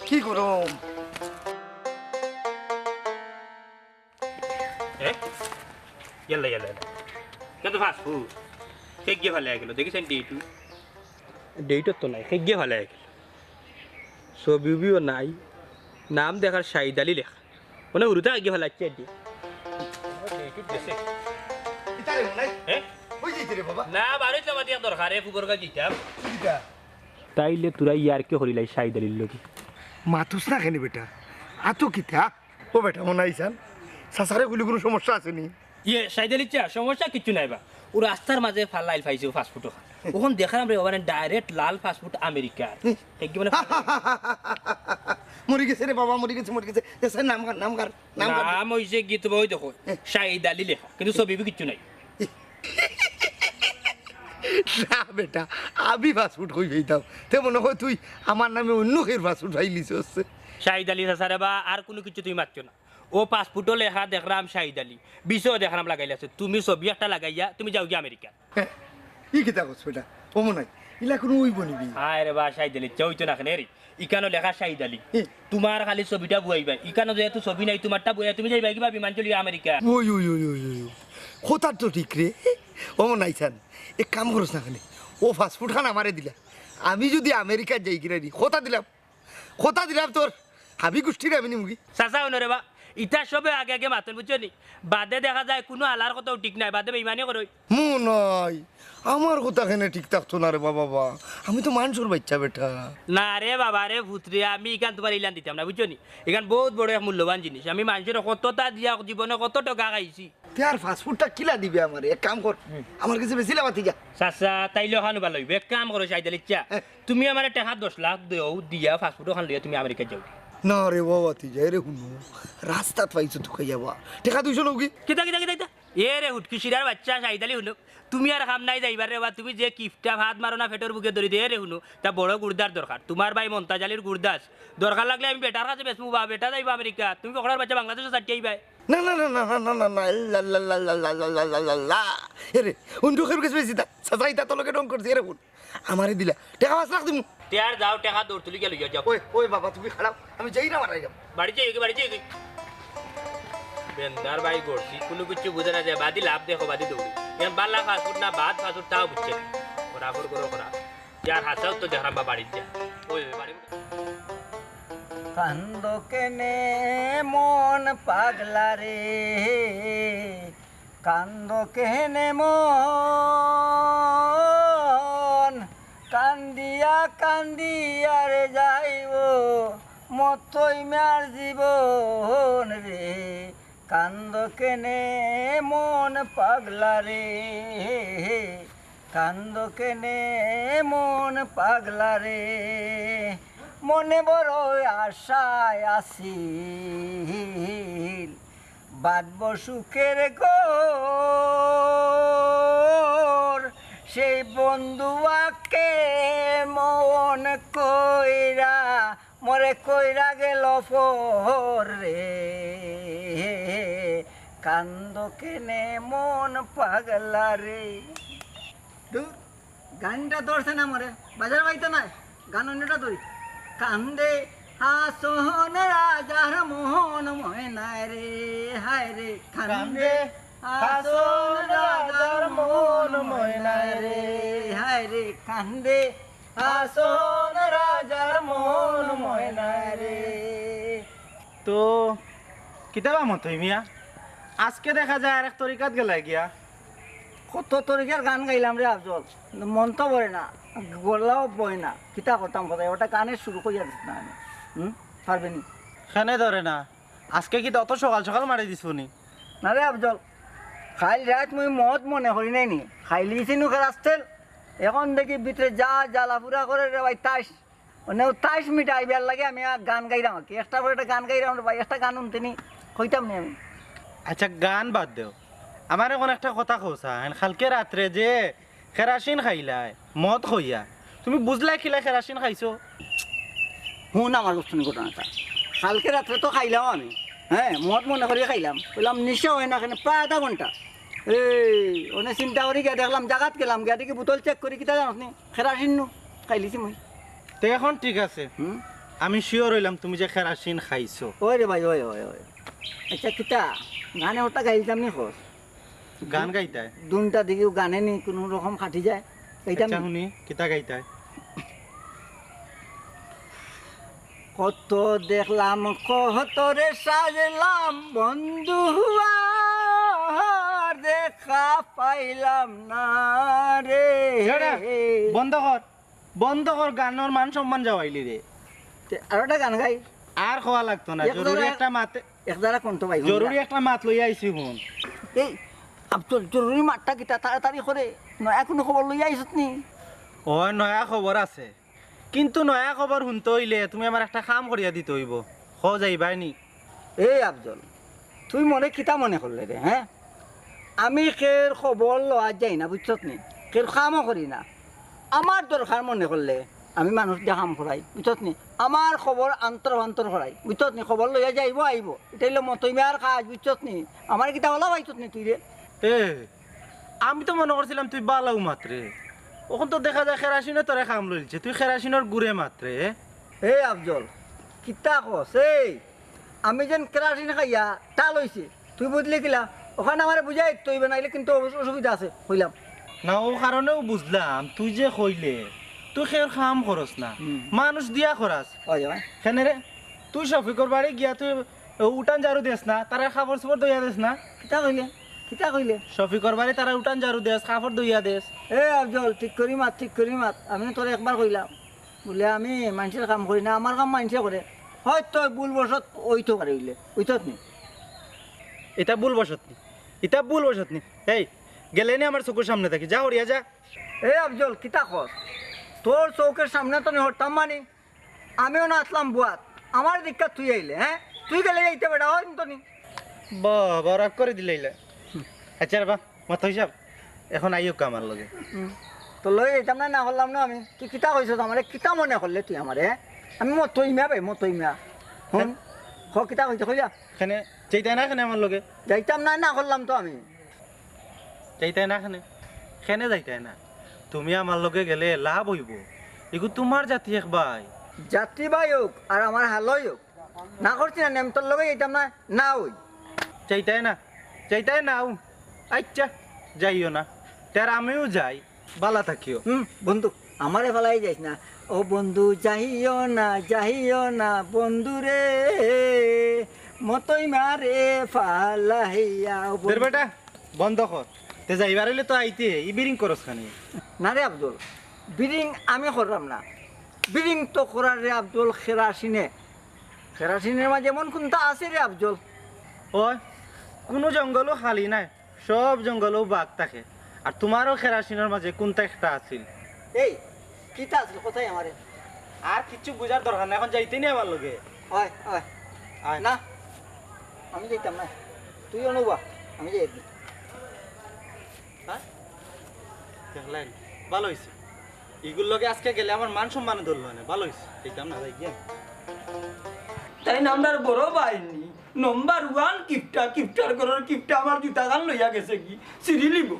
কি গরম ইয়াল্লা ইয়াল্লা কিন্তু ফাস্ট ফুড কেক গিয়ে ভালো গেল দেখেছেন ডেটও তো নাই কেক গিয়ে ভালো গেল ছবিও নাই নাম দেখার শাহিদ আলী লেখা মানে উরুতে আগে ভালো লাগছে না বারোই আমার দরকার ফুবর কাজ দিতাম তাইলে তোরা ইয়ারকে হরিলাই শাহিদ আলীর লোক মাতুস না কেন বেটা আতো কিতা ও বেটা মনে আইসান সাসারে গুলি কোনো সমস্যা আছে নি ইয়ে শাহিদ আলীর চা সমস্যা কিছু নাই বা ও রাস্তার মাঝে ফাল্লাইল ফাইছে ফাস্টফুড ওখান দেখালাম রে মানে ডাইরেক্ট লাল ফাস্টফুড আমেরিকার মানে মরি গেছে রে বাবা মরি গেছে নাম হইছে গীত বই দেখো শাহিদ আলী লেখা কিন্তু ছবি কিছু নাই না বেটা আমি ফাস্টফুড কই পেতাম তে মনে হয় তুই আমার নামে অন্য খের ফাস্টফুড খাইলিস হচ্ছে শাহিদ আলী সাসারে বা আর কোনো কিছু তুই মারছো না ও পাসপোর্টও লেখা দেখলাম শাহিদ আলী বিষও দেখলাম লাগাইলাছে তুমি ছবি একটা লাগাইয়া তুমি যাও গিয়ে আমেরিকা ই কিতা করছ বেটা ও মনে হয় ইলা কোনো ওই বনিবি হায় রে বা শাহিদ আলী চৌতো না কেন রে ইকানো লেখা শাহিদ আলী তোমার খালি ছবিটা বুয়াইবা ইকানো যেহেতু ছবি নাই তোমারটা বুয়া তুমি যাইবা কিবা বিমান চলি আমেরিকা ওই ওই ওই ওই ওই কথার তো ঠিক রে ও মনে আইসান এক কাম করছ না খালি ও ফাস্টফুড খান আমারে দিলা আমি যদি আমেরিকা যাই কিনা নি কথা দিলাম তোর হাবি গোষ্ঠীর আমি নিমুগি চাচা হইন রে বা ইটা সবে আগে আগে মাতন বুঝছো নি বাদে দেখা যায় কোনো আলার কথাও ঠিক নাই বাদে বেইমানি করই নাই আমার কথা কেনে ঠিক থাকতো না রে বাবা আমি তো মানুষের বাচ্চা বেটা না রে বাবা রে ভুতরে আমি এখান তোমার ইলান দিতাম না বুঝছো নি এখান বহুত বড় এক মূল্যবান জিনিস আমি মানুষের কতটা দিয়া জীবনে কত টাকা খাইছি আর ফাস্টফুডটা কিলা দিবে আমার এক কাম কর আমার কাছে বেশি লাগাতি যা চাচা তাইলে খানো ভালো হইবে এক কাম করো শাহিদ ইচ্ছা তুমি আমার টাকা 10 লাখ দেও দিয়া ফাস্টফুড খান লইয়া তুমি আমেরিকা যাও না রে বাবা তুই যাই রে শুনো রাস্তাত পাইছো তো খাই যাবা টাকা 200 নকি কিতা এ রে হুটকি শিরার বাচ্চা শাহিদ আলী শুনো তুমি আর খাম নাই যাইবার রে বা তুমি যে কিফটা ভাত মারো না ফেটর বুকে ধরি দিয়ে রে শুনো তা বড় গুর্দার দরকার তোমার ভাই মন্তাজ আলীর গুর্দাস দরকার লাগলে আমি বেটার কাছে বেসমু বা বেটা যাইবা আমেরিকা তুমি ফকরার বাচ্চা বাংলাদেশে সাথে আইবা না না না না না না না লা এরে উন্ডু খের কাছে বেশি দা সাজাইতা তো লগে ডং করছি রে বোন আমারে দিলা টাকা 5 লাখ দিমু তিয়ার যাও টাকা দৌড় তুলি গেল যাও ওই বাবা তুমি খাড়াও আমি যাই না মারাই যাব বাড়ি যাই বেন্দার ভাই গড়ছি কোনো কিছু বুঝে না যায় বাদি লাভ দেখো বাদি দৌড়ি এখন বাল্লা ফাস্টফুড না ভাত ফাস্টফুড তাও বুঝছে বরাবর করা যার হাসাও তো দেখলাম বা বাড়ির যা ওই বাড়ি কান্দ কেনে মন পাগলা রে কান্দ কেনে মন কান্দিয়া রে যাইব মতই মার জীবন রে কান্দ কেনে মন পাগলা রে কান্দ কেনে মন পাগলা রে মনে বড় আশায় আছিল বাঁধব সুখের ঘর সেই বন্ধুয়াকে মন কইরা মরে কইরা গেল ফর রে কান্দ কেনে মন পাগলা রে গানটা ধরছে না মরে বাজার বাইতে নাই গান অন্যটা ধরি কান্দে হাসন রাজার মোহন ময়নায় রে হায় রে কান্দে হাসন রাজার মোহন ময়নায় রে হায় রে কান্দে হাসন রাজার মোহন ময়নায় রে। তো কিতাবা মতো মিয়া আজকে দেখা যায় আর এক তরিকাত গেলাই গিয়া কত তরিকার গান গাইলাম রে আফজল মন তো বলে না গলাও বয় না কিতা করতাম কোথায় ওটা গানের শুরু করিয়া দিস না আমি পারবেনি খানে ধরে না আজকে কি অত সকাল সকাল মারি দিস নি না রে আফজল খাইল রাত মুই মদ মনে করি নাই নি খাইলিছি নুখে রাস্তেল এখন দেখি ভিতরে যা জ্বালা পুরা করে রে ভাই তাইশ মানে 23 মিনিট আইবার লাগে আমি গান গাইলাম কি একটা করে একটা গান গাইলাম রে ভাই একটা গান শুনতে নি কইতাম নি আমি আচ্ছা গান বাদ দেও আমার এখন একটা কথা কৌছা কালকে রাত্রে যে কেরাসিন খাইলাই মদ খইয়া তুমি বুঝলাই খিলা কেরাসিন খাইছো? শুন আমার বস্তু ঘটনাটা, কালকে রাত্রে তো খাইলাম আমি, হ্যাঁ মত মনে করে খাইলাম, বললাম নিশা হয় না এখানে প্রায় আধা ঘন্টা। এই অনেক চিন্তা করি গিয়ে দেখলাম জাগাত গেলাম, গিয়া দেখি বোতল চেক করি কিতা জানাস নি কেরাসিন নু খাইলিছি মই। তো এখন ঠিক আছে, আমি শিওর হইলাম তুমি যে কেরাসিন খাইছো। ওই রে ভাই ওই ওই ওই আচ্ছা কিতা গানে ওটা গাইতাম নি খোঁজ গান গাইতায়? দুনটা দিকেও গানে নি কোনো রকম খাটি যায় গাইতাম আচ্ছা নি। শুনি কিতা গাইতায়? কত দেখলাম কতরে সাজলাম বন্ধু আর দেখা পাইলাম না রে। বন্ধ কর, বন্ধ কর, গানের মান সম্মান যাওয়াইলি রে। আর একটা গান গাই, আর খাওয়া লাগতো না, জরুরি একটা মাত, এক দ্বারা কণ্ঠ পাই, জরুরি একটা মাত লই আইছি হুন। এই আব্দুল জরুরি মাঠটা কিতা তাড়াতাড়ি করে, নয়া কোনো খবর লইয়া আইছত নি? ও নয়া খবর আছে, কিন্তু নয়া খবর শুনতে হইলে তুমি আমার একটা কাম করিয়া দিতে হইব। হ যাইবাই নি? এই আব্দুল তুই মনে কিতা মনে করলে রে? হ্যাঁ আমি কের খবর লওয়া যাই না বুঝছত নি, কের কামও করি না। আমার দরকার মনে করলে আমি মানুষ দিয়ে কাম করাই বুঝছত নি, আমার খবর আন্তর করাই বুঝছত নি, খবর লইয়া যাইব আইব, এটা হইলো মতইমার কাজ বুঝছত নি। আমার কিতা ওলা পাইছত নি তুই রে? এ আমি তো মনে করছিলাম তুই বালাও মাত্রে, ওখান তো দেখা যায় কেরাসিনে তোরে কাম লইছে, তুই কেরাসিনের গুড়ে মাত্রে। এই আফজল কিতা কস? এই আমি যেন কেরাসিন খাইয়া তা লইছি, তুই বুঝলি কিলা? ওখানে আমার বুঝাই তুই বানাইলে কিন্তু অসুবিধা আছে হইলাম না। ও কারণেও বুঝলাম তুই যে কইলে তুই খের কাম করস না, মানুষ দিয়া করাস। কেন রে? তুই শফিকর বাড়ি গিয়া তুই উঠান ঝাড়ু দেস না, তারা খাবার সাবার দইয়া দেস না? কিতা কইলে কিতা কইলে? শফিকর বাড়ি তারা উঠান ঝাড়ু দেস, খাবার দইয়া দেস। এ আফজল ঠিক করি মাত, ঠিক করি মাত। আমি তোর একবার কইলাম বলে আমি মানুষের কাম করি না, আমার কাম মানুষে করে। হয়তো ভুল বসত ওইতো পারে হইলে ওইতত নি। এটা ভুল বসত নি, এটা ভুল বসত নি। এই গেলে নি আমার চোখের সামনে থাকি, যা হরিয়া যা। এ আফজল কিতা কর? তোর চৌকের সামনে তো হরতাম মানে আমিও না আসলাম বুয়াত, আমার দিকটা তুই আইলে, হ্যাঁ তুই গেলে যাইতে বেটা হয় তো নি। বাবা রাগ করে দিলে। আচ্ছা রে বা মাথা হিসাব এখন আইও আমার লগে। তো লই যাইতাম না, না করলাম না আমি। তুই কিতা কইছ আমারে? কিতা মনে করলে তুই আমারে? আমি মতইমা ভাই মতইমা। হুন হ কিতা কইছ কইয়া? খানে চাইতাই না খানে আমার লগে? যাইতাম না, না করলাম তো আমি। চাইতাই না খানে? খানে যাইতাই না? তুমি আমার লগে গেলে লাভ হইব, এগু তোমার জাতি এক ভাই। জাতি ভাই হোক আর আমার হালই হোক, না করছি না নেম তোর লগে যাইতাম না, না ওই চাইতাই না? চাইতাই না? আচ্ছা যাইও না, তার আমিও যাই, বালা থাকিও। বন্ধু আমারে ফেলাই যাইস না। ও বন্ধু যাইও না, যাইও না বন্ধু রে, মতই মারে ফালাইয়া। বেটা বন্ধ কর, তে যাইবার হইলে তো আইতে ই বিরিং করস খানি। না রে আব্দুল, বিরিং আমি করলাম না, বিরিং তো করার রে আব্দুল কেরাসিনে। কেরাসিনের মাঝে এমন কোনটা আছে রে আব্দুল? ওই কোনো জঙ্গলও খালি নাই, সব জঙ্গলও বাঘ থাকে। আর তোমারও কেরাসিনের মাঝে কোনটা একটা আছিল? এই কিতা আছিল কোথায় আমারে? আর কিছু বুঝার দরকার নাই, এখন যাইতে নি আমার লগে। হয় হয় আয়। না আমি যাইতাম না, তুই অনুবা আমি যাই। হ্যাঁ দেখলেন, ভালো হয়েছে। এগুলোর লগে আজকে গেলে আমার মান সম্মানে ধরলো না, ভালো হয়েছে। যাইতাম না, যাই গিয়া তাই নামটার বড় বাইনি নম্বর 1 কিপটার করার কিপটা আমার জুতা গান লইয়া গেছে কি সিঁড়ি লিব।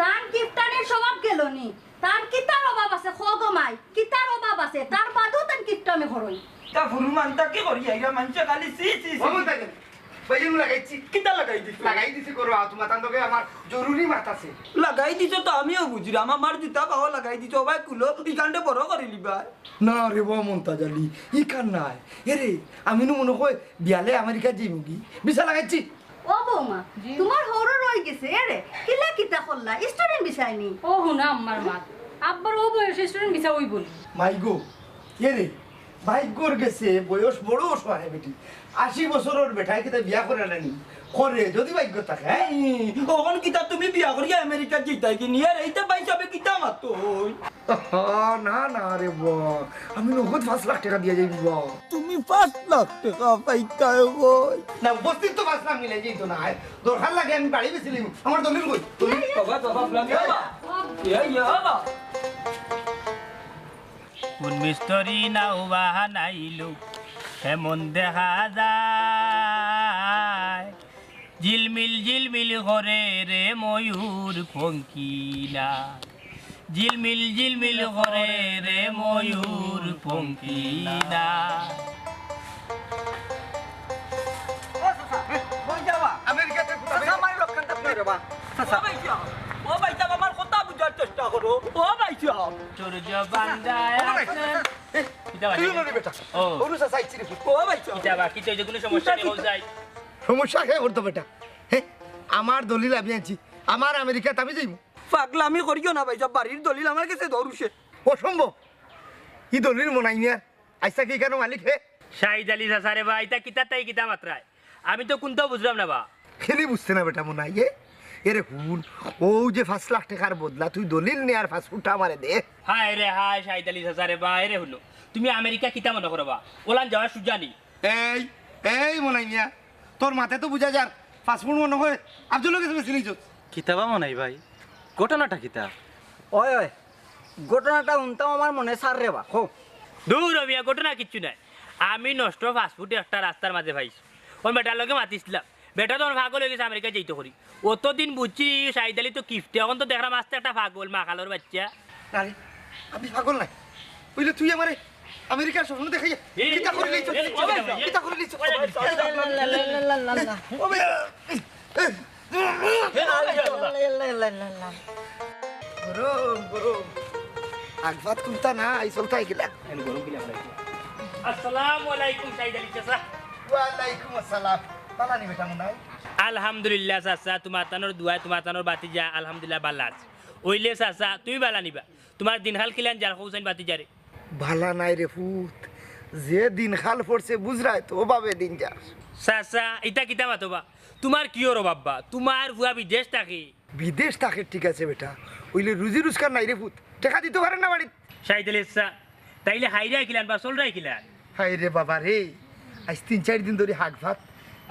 তার কিপটানের স্বভাব গেল নি, তার কিতার অভাব আছে খগমাই, কিতার অভাব আছে তার বাদও তার কিপটামে ঘরই। তা ফুরুমানটা কি করি আইরা মানুষে খালি সি সি বাইম লাগাইছি, কিতা লাগাই দিছ? লাগাই দিছি করো তোমার তান্দকে আমার জরুরি মাত আছে। লাগাই দিছ তো আমিও বুঝিলাম, আমার জুতা পাওয়া লাগাই দিছ ভাই কুলো ইকানটা বড় করে লিবা। না রে বাবা মন্তাজ আলী ই কার নাই এরে আমি মনে হয় বিয়ালে আমেরিকা যাই মুগি বিছা লাগাইছি। ও বৌমা তোমার হরো রই গেছে এরে কিলা কিতা করলা স্টুডেন্ট বিছাইনি? ও হুনা আম্মার মাত আব্বার ও বয়স স্টুডেন্ট বিছা ওই বলি মাইগো এরে ভাগ্যর গেছে বয়স বড় সহায় বেটি 80 বছরের বেটায় কিতা বিয়া করে নানি করে যদি ভাগ্য থাকে। হ্যাঁ ওখন কিতা তুমি বিয়া করিয়া আমেরিকা যাইতাই কি নিয়ে এইটা পাই যাবে কিতা মাতো হই? না না রে বা আমি নগদ 5 লাখ টাকা দিয়ে যাইব। তুমি 5 লাখ টাকা পাইতাই হই না উপস্থিত তো 5 লাখ মিলে যাইতো না, দরকার লাগে আমি বাড়ি বেছিলাম আমার দলিল কই? বাবা বাবা লাগে বাবা ইয়া ইয়া বাবা কোন মিস্তরি নাও বাহানাইলো এমন দেখা যায় ঝিলমিল ঝিলমিল করে রে ময়ূর পঙ্কিনা ঝিলমিল ঝিলমিল করে রে ময়ূর পঙ্কিনা আমেরিকাতে ও ভাইটা আমার কথা বুঝার চেষ্টা করো ও ভাইটা সূর্য বান্দায় আছে বেটা ও অনুসা সাইছি রে ও ভাইটা কিতা বাকি তো যে কোনো সমস্যা নেই হয়ে যায় সমস্যা কে করতো বেটা হ্যাঁ আমার দলিল আমি আনছি আমার আমেরিকাতে আমি যাইব পাগলামি করিও না ভাইটা বাড়ির দলিল আমার কাছে ধরুছে অসম্ভব ই দলিল মনাই মিয়া আইসা কি কেন মালিক হে শাহিদ আলী সাসারে বা এটা কিতা তাই কিতা মাত্রায় আমি তো কোনটাও বুঝলাম না বা খেলি বুঝতে না বেটা মনাই এরে হুন ও যে 5 লাখ টাকার বদলা তুই দলিল নে আর পাসপোর্টটা আমারে দে হায় রে হায় শাহিদ আলী সাসারে বা রে হলো তুমি আমেরিকা কিতা মনে করবা ওলান যাওয়ার সুজানি এই এই মনাই মিয়া তোর মাথায় তো বুঝা যার পাসপোর্ট মনে হয় আব্দুল কাছে বেশি নিছ কিতাবা মনাই ভাই ঘটনাটা কিতা ওই ওই ঘটনাটা উনতাম আমার মনে সার রে বা হো দূর মিয়া ঘটনা কিচ্ছু নাই আমি নষ্ট ফাস্টফুড একটা রাস্তার মাঝে পাইছি ওই বেটার লগে মাতিছিলাম বেটা তো পাগল হয়ে গেছে আমেরিকা যেতে করি অতদিন বুঝছি শাহিদ আলী তো কিফটে এখন তো দেখলাম আসতে একটা পাগল মাখালোর বাচ্চা আরে আমি পাগল নাই বুঝলে তুই আমারে আমেরিকার স্বপ্ন দেখাই কিতা করে লইছ কিতা করে লইছ ও ভাই গরম গরম আগবাত কুমতা না আই চলতাই গেলা আসসালামু আলাইকুম শাহিদ আলী চাচা ওয়ালাইকুম আসসালাম পালানি বেটা মনাই আলহামদুলিল্লাহ চাচা তোমার তানোর দুয়ায় তোমার তানোর বাতি যা আলহামদুলিল্লাহ বালা আছে ওইলে চাচা তুমি বালা নিবা তোমার দিনহাল কিলান যার হোসেন বাতি যারে ভালা নাই রে ফুত যে দিন খাল পড়ছে বুঝরায় তো ওভাবে দিন যা চাচা এটা কিতা মাতবা তোমার কি ওর বাব্বা তোমার ভুয়া বিদেশ থাকে বিদেশ থাকে ঠিক আছে বেটা ওইলে রুজি রোজগার নাই রে ফুত টাকা দিতে পারেন না বাড়িতে শাহিদ আলী চাচা তাইলে হাইরাই কিলান বা চলরাই কিলান হাই রে বাবা রে আজ 3-4 দিন ধরে হাক ভাত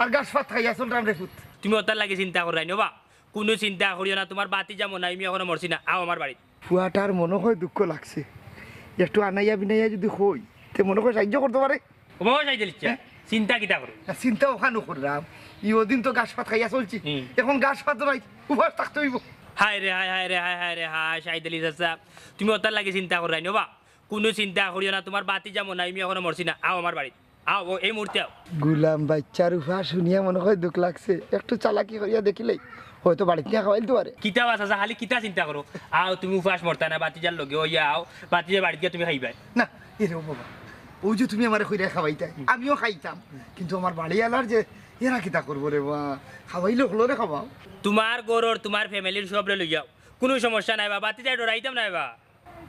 আর গাছ ভাত খাইয়া চলরাম রে ফুত তুমি ওটার লাগে চিন্তা করাই নবা কোনো চিন্তা করিও না তোমার বাতি যা মনে আমি এখনো মরছি না আও আমার বাড়ি ফুয়াটার মনে হয় দুঃখ লাগছে একটু আনাইয়া বিনাইয়া যদি হই তে মনে হয় সাহায্য করতে পারে ও বাবা শাহিদ আলী চাচা চিন্তা কিতা করো না চিন্তা ওখানে করলাম ই ওদিন তো গাছ ভাত খাইয়া চলছি এখন গাছ ভাত নাই উপাস থাকতে হইব হায় রে হায় হায় রে হায় হায় রে হায় শাহিদ আলী চাচা তুমি ওটার লাগে চিন্তা করাই নবা কোনো চিন্তা করিও না তোমার বাতি যা মনে আমি এখনো মরছি না আও আমার বাড়ি আও ও এই মুহূর্তে আও গুলাম বাচ্চার উপাস শুনিয়া মনে হয় দুঃখ লাগছে একটু চালাকি করিয়া দেখিলেই হয়তো বাড়িতে নিয়ে খাওয়াইল তো আরে কিতা বাস আছে খালি কিতা চিন্তা করো আও তুমি উপাস মরতা না বাতি যার লগে ওই আও বাতি যা বাড়িতে গিয়ে তুমি খাইবাই না এরে ও বাবা ওই যে তুমি আমার কইরা খাওয়াইতাই আমিও খাইতাম কিন্তু আমার বাড়ি আলার যে এরা কিতা করবো রে বা খাওয়াইলে হলো রে খাওয়াও তোমার গরর তোমার ফ্যামিলির সবরে লই যাও কোনো সমস্যা নাই বা বাতি যাই ডরাইতাম নাই বা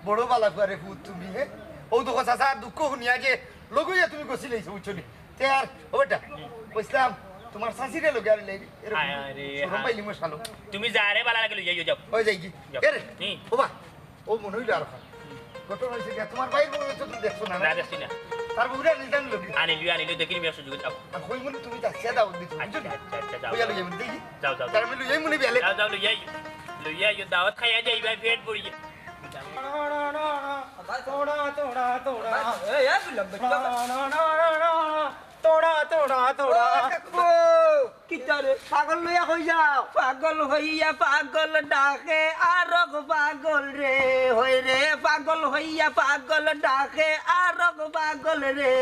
বড় বালা করে ফুট তুমি হে ও তো কথা স্যার দুঃখ শুনিয়া যে লগইয়া তুমি গছিলেইছো বুঝছনি তে আর ও বেটা কইছিলাম তোমার শাশিরে লগে আর লেই আরে সরম পাইলি মো শালো তুমি যারে বালা লাগে লই যাও যাও ওই যাই কি যাও। এরে হুম। ও বা ও মনে হইলো আর কত হইছে কি তোমার বাইর মনে তো তুমি দেখছো না না দেখছি না তার বুড়া নিজাম লগে আনিলি দেখি নিয়ে সুযোগ যাও আর কই মনে তুমি যাচ্ছে দাও দিছো আচ্ছা বুঝছনি আচ্ছা যাও ওই আলো যাবেন দেখি যাও যাও তার মানে লই মনে বিয়ালে যাও যাও লই যাই দাওয়াত খাইয়া যাইবা পেট ভরি তোড়া তোড়া তোড়া এই এই বিলম বেটা তোড়া তোড়া তোড়া কিতারে পাগল লইয়া কই যাও পাগল হইয়া পাগল ডাকে আরক পাগল রে হই রে পাগল হইয়া পাগল ডাকে আরক পাগল রে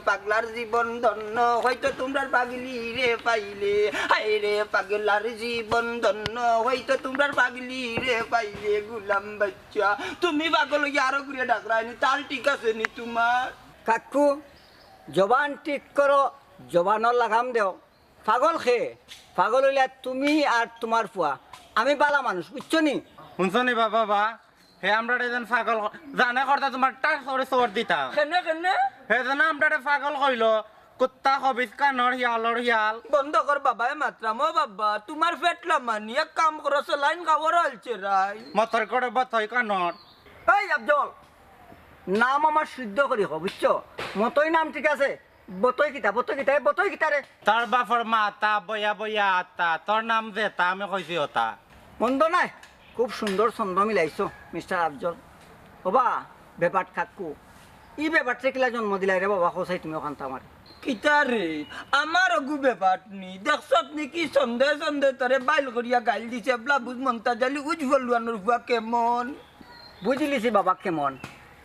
পাগলার জীবন ধন্য হয়তো তোমরা পাগলি রে পাইলে হাই রে পাগলার জীবন ধন্য হয়তো তোমরা পাগলি রে পাইলে গুলাম বাচ্চা তুমি পাগল হইয়া আরক রে ডাকরানি তার ঠিক আছে নি তোমার কাকু জবান ঠিক করো জবানের লাগাম দেও পাগল খে পাগল হইলে তুমি আর তোমার ফুয়া আমি বালা মানুষ বুঝছো নি শুনছনি বাবা বা হে আমরা যেন পাগল জানে করতা তোমার টাক সরে সর দিতা কেনে কেনে হে যেন আমরা পাগল কইল কুত্তা হবিস কানর হিয়ালর হিয়াল বন্ধ কর বাবা মাত্রাম ও বাবা তোমার পেটলা মানি এক কাম করো লাইন খাবার হলছে রাই মতর করে বতই কানর এই আব্দুল নাম আমার শুদ্ধ করি হো বুঝছো মতই নাম ঠিক আছে বতই কিতা রে তার বাপর মাতা বয়া বয়া আতা তোর নাম যে তা আমি কইছি ওটা মন্দ নাই খুব সুন্দর ছন্দ মিলাইছো মিস্টার আফজল ওবা ব্যাপার কাকু ই ব্যাপারটা কিলা জন্ম দিলাই রে বাবা কোসাই তুমি ওখান আমার কিতারে আমার অগু ব্যাপার নি দেখছত নাকি সন্দেহ সন্দেহ তরে বাইল করিয়া গাইল দিছে বলা বুঝ মন্তাজালি উজ্জ্বল লুয়ানোর হুয়া কেমন বুঝলিছি বাবা কেমন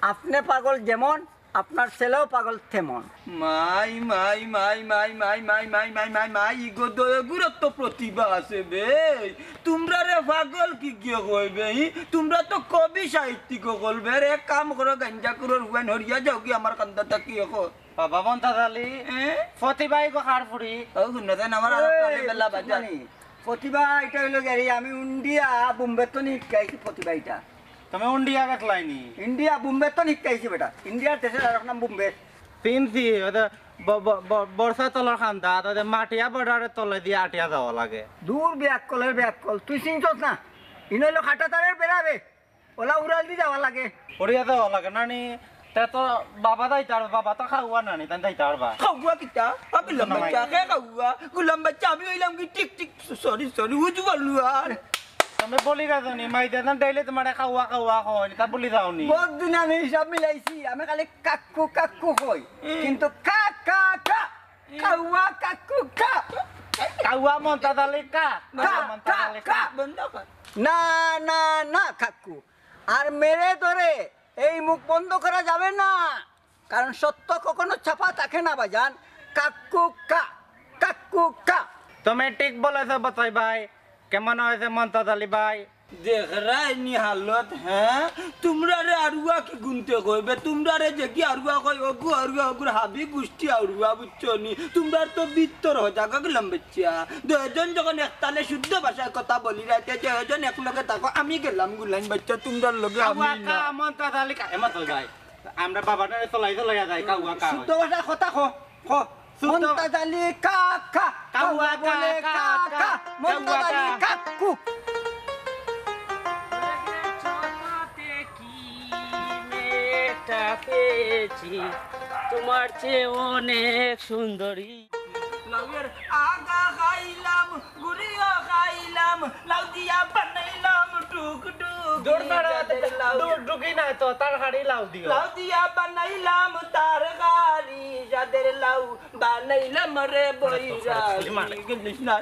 আপনি পাগল যেমন আপনার ছেলেও পাগল তেমন মাই মাই মাই মাই মাই মাই মাই মাই মাই মাই ইগো দয়ে গুরুত্ব প্রতিভা আছে বে তোমরা রে পাগল কি গিয়ে কইবে তোমরা তো কবি সাহিত্যিক কলবে রে এক কাম করো গাঞ্জা করো হুয়ান হরিয়া যাও কি আমার কান্দাটা কি হো বাবা মন্তাজ আলী ফতিবাই গো হাড় ফুড়ি ও গুন্নাতেন আমার আর বেলা বাজানি প্রতিভা এটা হইলো গেরি আমি ইন্ডিয়া বোম্বে তো শিখাইছি প্রতিভা এটা তুমি উন্ডিয়া গেছলাইনি ইন্ডিয়া বোম্বে তো শিখাইছি বেটা ইন্ডিয়ার দেশের আর নাম বোম্বে তিনছি বর্ষা তলার খান্দা তাদের মাটিয়া বর্ডারের তলে দিয়ে আটিয়া যাওয়া লাগে দূর ব্যাক কল তুই চিনছস না ইনো হইলো খাটা তারের বেড়াবে ওলা উড়াল দি যাওয়া লাগে পড়িয়া যাওয়া লাগে নানি তে তো বাবা যাইতার বাবা তো খাওয়া নানি তাই যাইতার বা খাওয়া কিতা গুলাম বাচ্চা কে খাওয়া গুলাম বাচ্চা আমি হইলাম কি টিক টিক সরি সরি উজ্জ্বল লুয়ার তুমি বলি গাজনি মাই দেন ডেইলি তোমারে খাওয়া হয় তা বলি যাওনি বহুত দিন আমি হিসাব মিলাইছি আমি খালি কাকু কাকু কই কিন্তু কা কা কা কাউয়া কাকু কা কাওয়া মন্তাজ আলী কা মন্তাজ আলী কা বন্ধ কর না না না কাকু আর মেরে ধরে এই মুখ বন্ধ করা যাবে না কারণ সত্য কখনো ছাপা থাকে না বাজান কাকু কা কাকু কা তুমি ঠিক বলেছো বতাই ভাই কেমন হয়েছে মন্তাজ আলী ভাই দেখ রাইনি হালত হ্যাঁ তোমরা রে আরুয়া কি গুনতে কইবে তোমরা রে যে কি আরুয়া কই অগু আরুয়া অগুর হাবি গুষ্টি আরুয়া বুঝছনি তোমরা তো বিত্তর হয়ে যাগা গেলাম বাচ্চা দুজন যখন একতালে শুদ্ধ ভাষায় কথা বলি রাইতে দুজন এক লগে থাকো আমি গেলাম গুলাইন বাচ্চা তোমরা লগে আমি না মন্তাজ আলী কা এমন যাই আমরা বাবাটারে চলাই যাই কাওয়া কা শুদ্ধ ভাষা কথা খ মন্তাজ আলী কা কা কাউয়া বলে কা কা মন্তাজ আলী কাকু পেয়েছি তোমার চেয়ে অনেক সুন্দরী লাউয়ের আগা খাইলাম গুড়িয়া খাইলাম লাউ দিয়া বানাইলাম টুক টুক দৌড় ঢুকি নাই তো তার হাড়ি লাউ দিও লাউ দিয়া বানাইলাম তার গাড়ি যাদের লাউ বানাইলাম রে বইরা কৃষ্ণা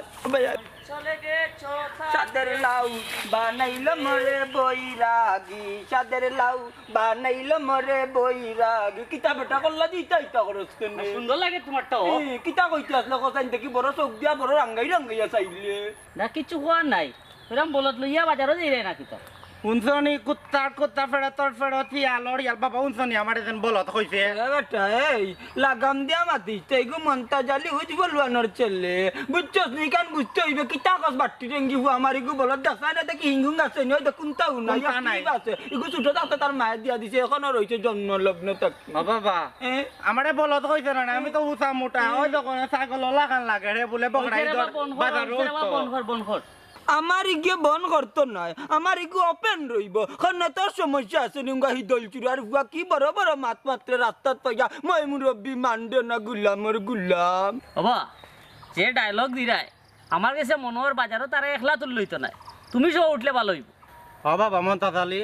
চলে গেছো সাদের লাউ বানাইলাম রে বৈরাগী সাদের লাউ বানাইলাম রে বৈরাগী কিতাবটা করলা দিতা ইতা করস কেন সুন্দর লাগে তোমারটা কিতা কইতে আসলে কথাই দেখি বড় চোখ দিয়া বড় রাঙ্গাইয়া চাইলে না কিছু হওয়ার নাই এরকম বলত লইয়া বাজারও দিলে না কিতা উনসনি কুত্তা ফেড়া তোর ফেড়া থিয়া লড়িয়াল বাবা উনসনি আমার এজন বলত কইছে বেটা এই লাগাম দিয়া মাতিতে গো মন্তাজালি উজ্জ্বল লুয়ানোর ছেলে বুঝছস নি কান বুঝতে হইবে কিতা কস বাট্টি রেঙ্গি হু আমার ইগু বলত দেখা না দেখি হিঙ্গুং আছে নই দেখুনতা উনা আছে ইগু ছোট দাঁতে তার মায়ের দিয়া দিছে এখনো রইছে জন্ম লগ্ন তক বাবা আমারে বলত কইছে না আমি তো উচা মোটা ওই দোকানে ছাগল লাগান লাগে রে বলে বকড়াই বাজার বনখর আমার ইগে বন করতো নয় আমার ইগু ওপেন রইব কারণ তোর সমস্যা আছে নিঙ্গা হিদল চুরার হুয়া কি বড় বড় মাত মাত্রে রাস্তাত পাইয়া মই মুরব্বী মানডে না গুলামর গুলাম বাবা যে ডায়লগ দিরায় আমার কাছে মনোহর বাজারও তারা একলা তুল লইতো নাই তুমি সব উঠলে ভালো হইব বাবা মন্তাজ আলী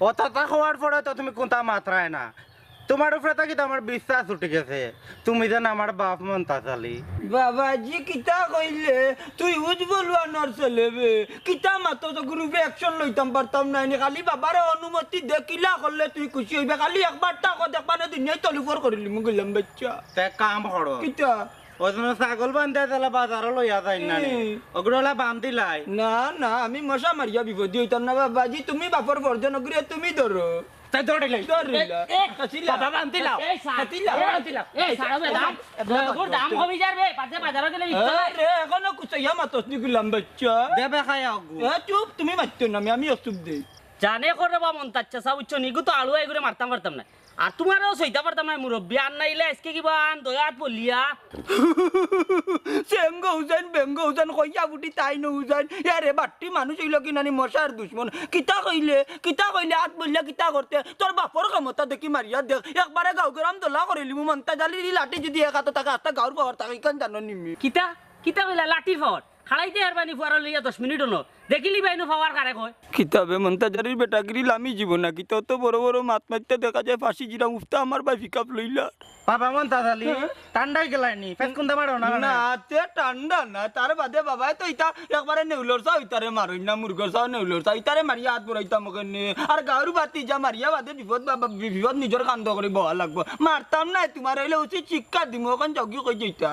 ও তাতা খাওয়ার পরে তো তুমি কোনটা মাত্রায় না তোমার উপরে তো কিন্তু আমার বিশ্বাস উঠে গেছে তুমি যেন আমার বাপ মন্তাজ আলী বাবাজি কিতা কইলে তুই উজ্জ্বল লুয়ানোর ছেলে বে কিতা মাতো তো গ্রুপে অ্যাকশন লইতাম পারতাম না খালি বাবার অনুমতি দেখিলা করলে তুই খুশি হইবে খালি একবার টাকা দেখবানে দুনিয়ায় তলিফর করিলি মু গেলাম বাচ্চা তে কাম করো কিতা ওই জন্য ছাগল বান্ধে তাহলে বাজারও লইয়া যাই না ওগুলা বান্ধিলাই না না আমি মশা মারিয়া বিপদ হইতাম না বাবাজি তুমি বাপর বর্জন করিয়া তুমি ধরো তাই দৌড়িলাই বাবা বান্তিলাও এই সারাবে দাম তোর দাম কমে যাবে পাছে বাজারে গেলে এখনো কুচাইয়া মাতস নি গুলাম বাচ্চা দেবে খাই আগু চুপ তুমি মারতো না আমি অসুপ দেই জানে করে বা মন তাচ্ছা সব উচ্চ নিগু তো আলু এগুলো মারতাম না আর তোমারও সইতা পারতাম না মুরব্বী আর নাইলে আজকে কিবা আন দয়াত বলিয়া সেঙ্গ হুসেন বেঙ্গ হুসেন কইয়া বুটি তাই ন হুসেন আরে বাট্টি মানুষ হইল কি নানি মশার দুশ্মন কিতা কইলে আত বলিয়া কিতা করতে তোর বাপর ক্ষমতা দেখি মারিয়া দেখ একবারে গাঁও গ্রাম দোলা করিলি মন্তা জালি লাঠি যদি এক হাতে থাকে আস্তা গাঁর পাওয়ার থাকে কেন জানো নিমি কিতা কইলা লাঠি ফট খাড়াইতে আর বানি ফুয়ার লইয়া 10 মিনিট হলো দেখিলি বাইনো পাওয়ার কারে কয় কিতাবে মন্তাজারির বেটাগিরি লামি জীবন না কিতা তো বড় বড় মাত মারতে দেখা যায় ফাঁসি জিরা মুফতা আমার ভাই পিকআপ লইলা বাবা মন্তাজ আলী ঠান্ডাই গেলাইনি ফেস কোনটা মারো না না তে ঠান্ডা না তার বাদে বাবা তো ইতা একবারে নেউলর চাও ইতারে মারই না মুরগর চাও নেউলর চাও ইতারে মারিয়া হাত বড়াইতাম ওখানে আর গাঁর বাতি যা মারিয়া বাদে বিপদ বাবা বিপদ নিজের কান্দ করে বহা লাগবো মারতাম না তোমার হইলে উচিত শিক্ষা দিম ওখান চকি কই যাইতা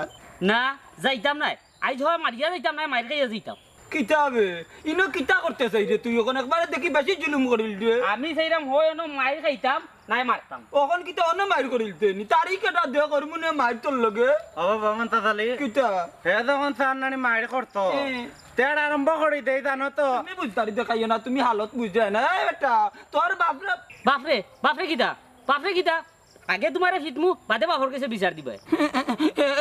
না যাইতাম নাই আইজ হয় মারিয়া যাইতাম নাই মাইর খাইয়া যাইতাম কিতাবে ইনো কিতা করতে চাই রে তুই ওখানে একবারে দেখি বেশি জুলুম করিল দে আমি সেইরাম হয় না মাইর খাইতাম নাই মারতাম ওখান কিতা অন্য মাইর করিল তে নি তারিখ এটা দে করমু নে মাইর তোর লগে ও বাবা মন্তাজ আলী কিতা হে যখন সান্নানি মাইর করতো তেড় আরম্ভ করি দেই জানো তো তুমি বুঝতারি দেখাইও না তুমি হালত বুঝতে না বেটা তোর বাপরে বাপরে বাপরে কিতা আগে তোমারে ফিটমু বাদে বাপর কাছে বিচার দিবে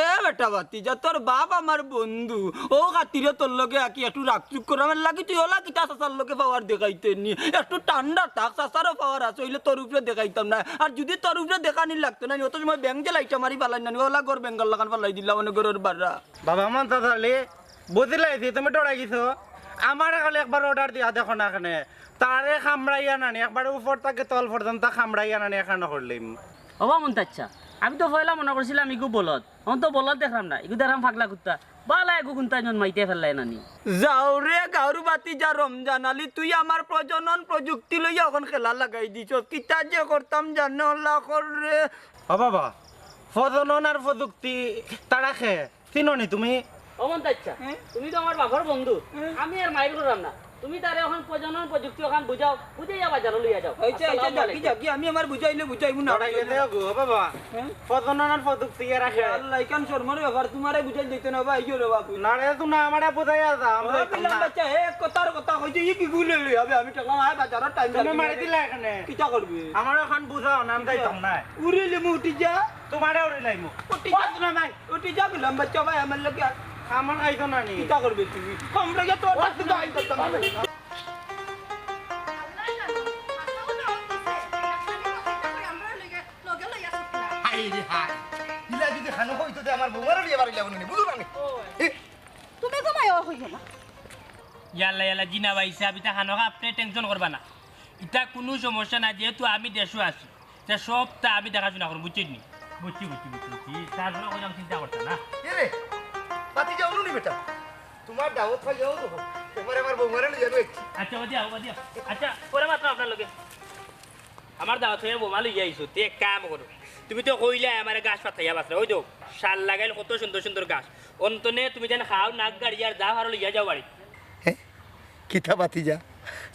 এ বেটা বাতি যা তোর বাপ আমার বন্ধু ও খাতিরে তোর লগে আকি একটু রাগচুক করে আমার লাগি তুই ওলা কিতা চাচার লগে পাওয়ার দেখাইতে নি একটু ঠান্ডা থাক চাচারও পাওয়ার আছে হইলে তোর উপরে দেখাইতাম না আর যদি তোর উপরে দেখানি লাগতো না অত সময় ব্যাংক যে লাইটা মারি পালাই না ওলা গর বেঙ্গল লাগান পালাই দিলাম মানে গরের বাড়া বাবা মন্তাজ আলী বুঝলাইছি তুমি ডরাই গেছো আমার কালে একবার অর্ডার দিয়া দেখো না এখানে তারে খামড়াইয়া নানি একবার উপর থেকে তল পর্যন্ত খামড়াইয়া নানি এখানে করলিম হবা মন তাচ্ছা আমি তো পয়লা মনে করছিলাম ইগু বলত অন তো বলত দেখলাম না ইগু দেখলাম ফাগলা কুত্তা বালা এগু কুন্তা জন মাইতে ফেললাই নানি যাও রে গাউরু বাতি যা রমজান আলী তুই আমার প্রজনন প্রযুক্তি লইয়া এখন খেলা লাগাই দিছ কিতা যে করতাম জানো আল্লাহ কর রে ও বাবা ফজনন আর প্রযুক্তি তারা খে চিনোনি তুমি অমন তাচ্ছা তুমি তো আমার বাবার বন্ধু আমি আর মাইর করলাম না তুমি তারে এখন প্রজনন প্রযুক্তি ওখান বুঝাও বুঝাইয়া বাজারে লইয়া যাও যাকি আমি আমার বুঝাইলে বুঝাইবো না বাবা ফজনন আর প্রযুক্তি রাখে আল্লাহ কান শর্মার ব্যাপার তোমারে বুঝাই দিতে না ভাই ইয়ো রে বাপু না রে তুই না আমারে বুঝাইয়া যা আমরা পিলাম বাচ্চা হে কথার কথা কইছে ই কি গুলে লই হবে আমি টাকা আয় বাজারের টাইম তুমি মারি দিলা এখানে কিটা করবে আমার এখন বুঝাও নাম যাইতাম না উড়িলে মু উঠি যা তোমারে উড়িলাইমু উঠি যা না ভাই উঠি যা পিলাম বাচ্চা ভাই আমার লাগে আমার খাইতো না নি কিটা করবে তুমি আমরা গিয়ে তোর কাছে যাই করতাম তুমি ঘুমাই হইল না ইয়াল্লা ইয়াল্লা জিনা ভাই সাহেব ইটা খানো আপনি টেনশন করবা না ইটা কোনো সমস্যা না যেহেতু আমি দেশও আছি তা সবটা আমি দেখাশোনা করবো বুঝছি নি বুঝছি তার জন্য কোনো চিন্তা করতে না রে পাতি যাও নি বেটা তোমার দাওয়াত খাই যাও তো এবারে আমার বৌমারে লই যাবে আচ্ছা বাদিয়া আচ্ছা পরে মাত্র আপনার লগে আমার দাওয়াত হয়ে বোমা লই আইছো তে এক কাম করো তুমি তো কইলে আমার গাছ পাতাইয়া বাসরা ওই তো শাল লাগাইল কত সুন্দর সুন্দর গাছ অন্তনে তুমি যেন খাও নাক গাড়ি আর যা ভালো লইয়া যাও বাড়ি কিতা পাতি যা